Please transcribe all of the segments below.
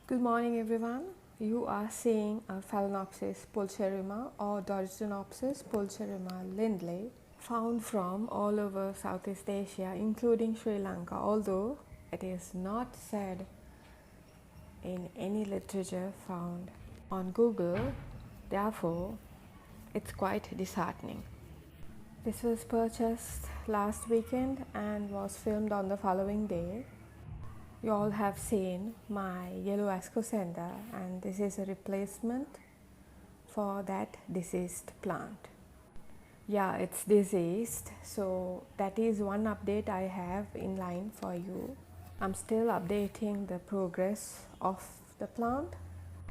Good morning everyone. You are seeing a Phalaenopsis Pulcherrima or Doritaenopsis Pulcherrima Lindley found from all over Southeast Asia including Sri Lanka, although it is not said in any literature found on Google. Therefore, it's quite disheartening. This was purchased last weekend and was filmed on the following day. You all have seen my yellow ascocenda, and this is a replacement for that deceased plant. Yeah, it's diseased, so that is one update I have in line for you. I'm still updating the progress of the plant,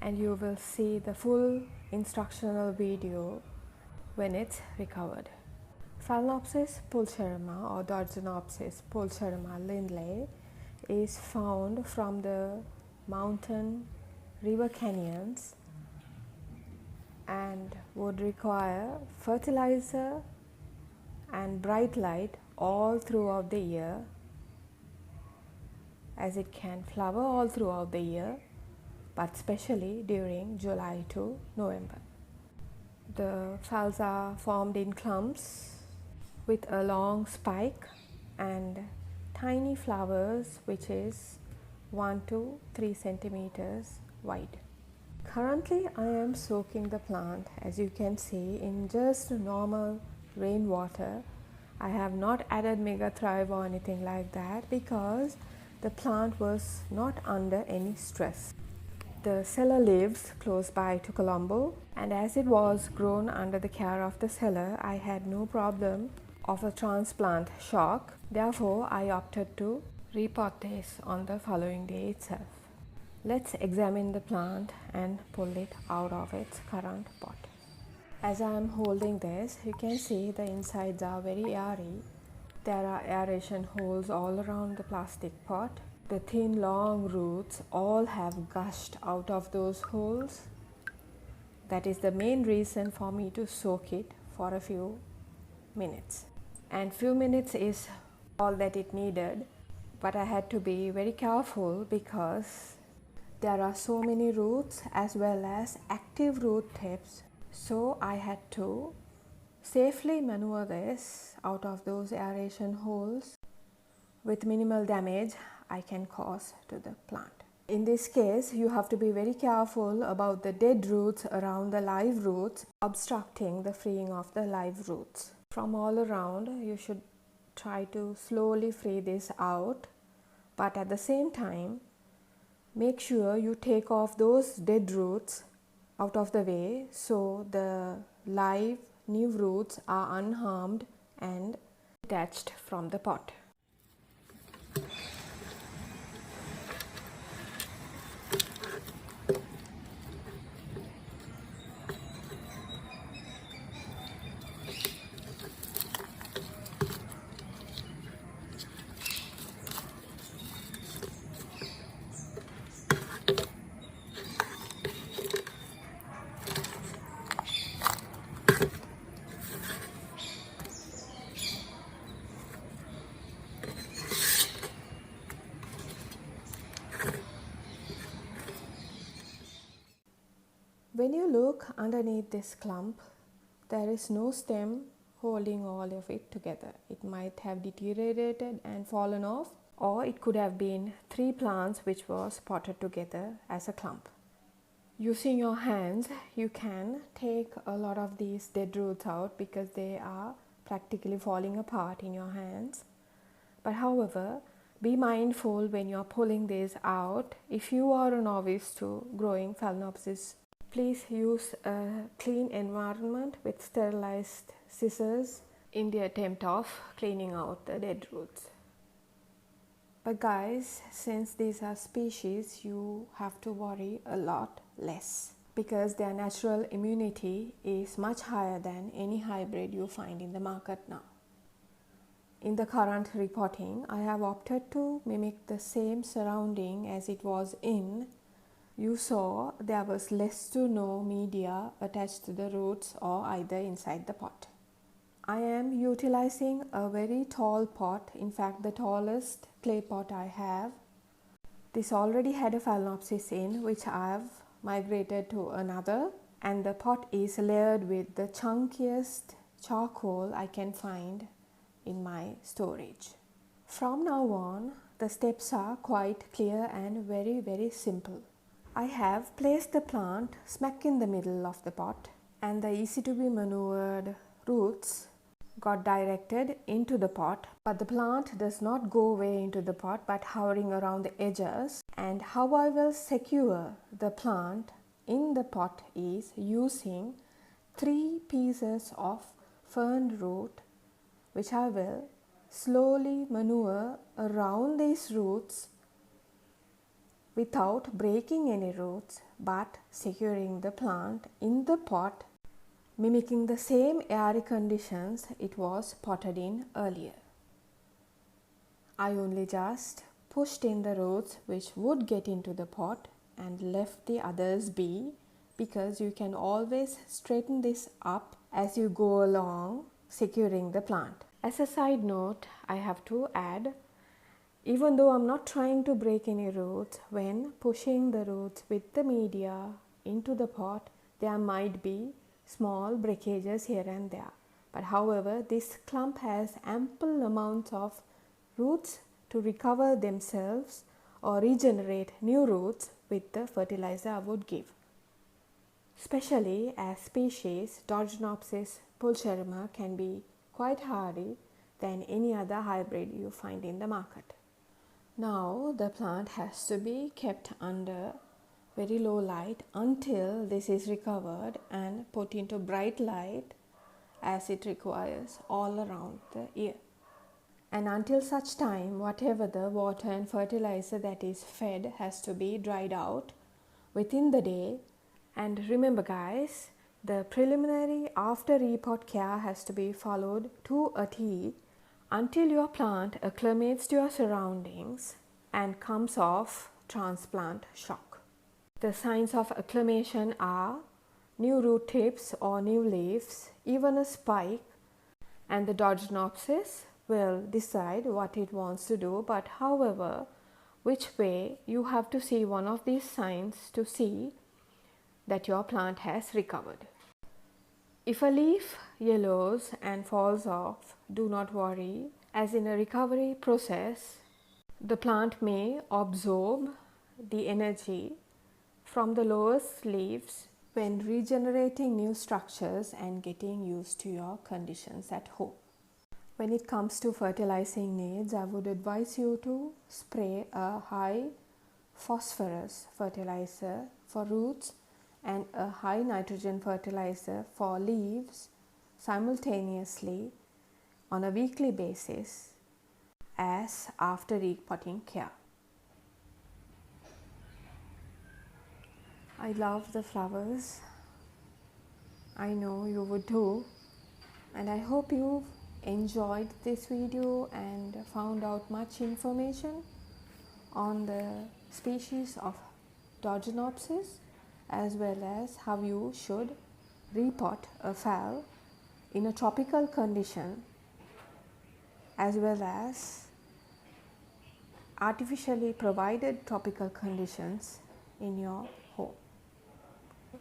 and you will see the full instructional video when it's recovered. Phalaenopsis pulcherrima or Doritaenopsis Pulcherrima Lindley is found from the mountain river canyons and would require fertilizer and bright light all throughout the year, as it can flower all throughout the year, but especially during July to November. The flowers are formed in clumps with a long spike and tiny flowers which is 1 to 3 centimeters wide. Currently I am soaking the plant, as you can see, in just normal rainwater. I have not added Mega Thrive or anything like that because the plant was not under any stress. The seller lives close by to Colombo, and as it was grown under the care of the seller, I had no problem of a transplant shock. Therefore, I opted to repot this on the following day itself. Let's examine the plant and pull it out of its current pot. As I am holding this, you can see the insides are very airy. There are aeration holes all around the plastic pot. The thin long roots all have gushed out of those holes. That is the main reason for me to soak it for a few minutes. And few minutes is all that it needed, but I had to be very careful because there are so many roots as well as active root tips, so I had to safely maneuver this out of those aeration holes with minimal damage I can cause to the plant. In this case, you have to be very careful about the dead roots around the live roots obstructing the freeing of the live roots. From all around, you should try to slowly free this out, but at the same time, make sure you take off those dead roots out of the way so the live new roots are unharmed and detached from the pot. When you look underneath this clump, there is no stem holding all of it together. It might have deteriorated and fallen off, or it could have been 3 plants which was potted together as a clump. Using your hands, you can take a lot of these dead roots out because they are practically falling apart in your hands. But however, be mindful when you are pulling these out. If you are a novice to growing Phalaenopsis, please use a clean environment with sterilized scissors in the attempt of cleaning out the dead roots. But guys, since these are species, you have to worry a lot less because their natural immunity is much higher than any hybrid you find in the market now. In the current repotting, I have opted to mimic the same surrounding as it was in. You saw there was less to no media attached to the roots or either inside the pot. I am utilizing a very tall pot, in fact the tallest clay pot I have. This already had a Phalaenopsis in, which I have migrated to another, and the pot is layered with the chunkiest charcoal I can find in my storage. From now on, the steps are quite clear and very simple. I have placed the plant smack in the middle of the pot, and the easy to be maneuvered roots got directed into the pot, but the plant does not go way into the pot but hovering around the edges. And how I will secure the plant in the pot is using 3 pieces of fern root, which I will slowly maneuver around these roots without breaking any roots, but securing the plant in the pot, mimicking the same airy conditions it was potted in earlier. I only just pushed in the roots which would get into the pot and left the others be, because you can always straighten this up as you go along securing the plant. As a side note, I have to add, even though I'm not trying to break any roots, when pushing the roots with the media into the pot, there might be small breakages here and there. But however, this clump has ample amounts of roots to recover themselves or regenerate new roots with the fertilizer I would give. Especially as species, Doritaenopsis Pulcherrima can be quite hardy than any other hybrid you find in the market. Now the plant has to be kept under very low light until this is recovered and put into bright light as it requires all around the year. And until such time, whatever the water and fertilizer that is fed has to be dried out within the day. And remember guys, the preliminary after repot care has to be followed to a T until your plant acclimates to your surroundings and comes off transplant shock. The signs of acclimation are new root tips or new leaves, even a spike, and the Doritaenopsis will decide what it wants to do. But however, which way, you have to see one of these signs to see that your plant has recovered. If a leaf yellows and falls off, do not worry, as in a recovery process, the plant may absorb the energy from the lowest leaves when regenerating new structures and getting used to your conditions at home. When it comes to fertilizing needs, I would advise you to spray a high phosphorus fertilizer for roots and a high nitrogen fertilizer for leaves simultaneously on a weekly basis as after repotting care. I love the flowers. I know you would too, and I hope you enjoyed this video and found out much information on the species of Doritaenopsis, as well as how you should repot a phal in a tropical condition, as well as artificially provided tropical conditions in your home.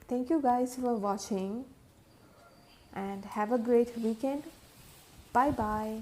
Thank you guys for watching and have a great weekend. Bye bye.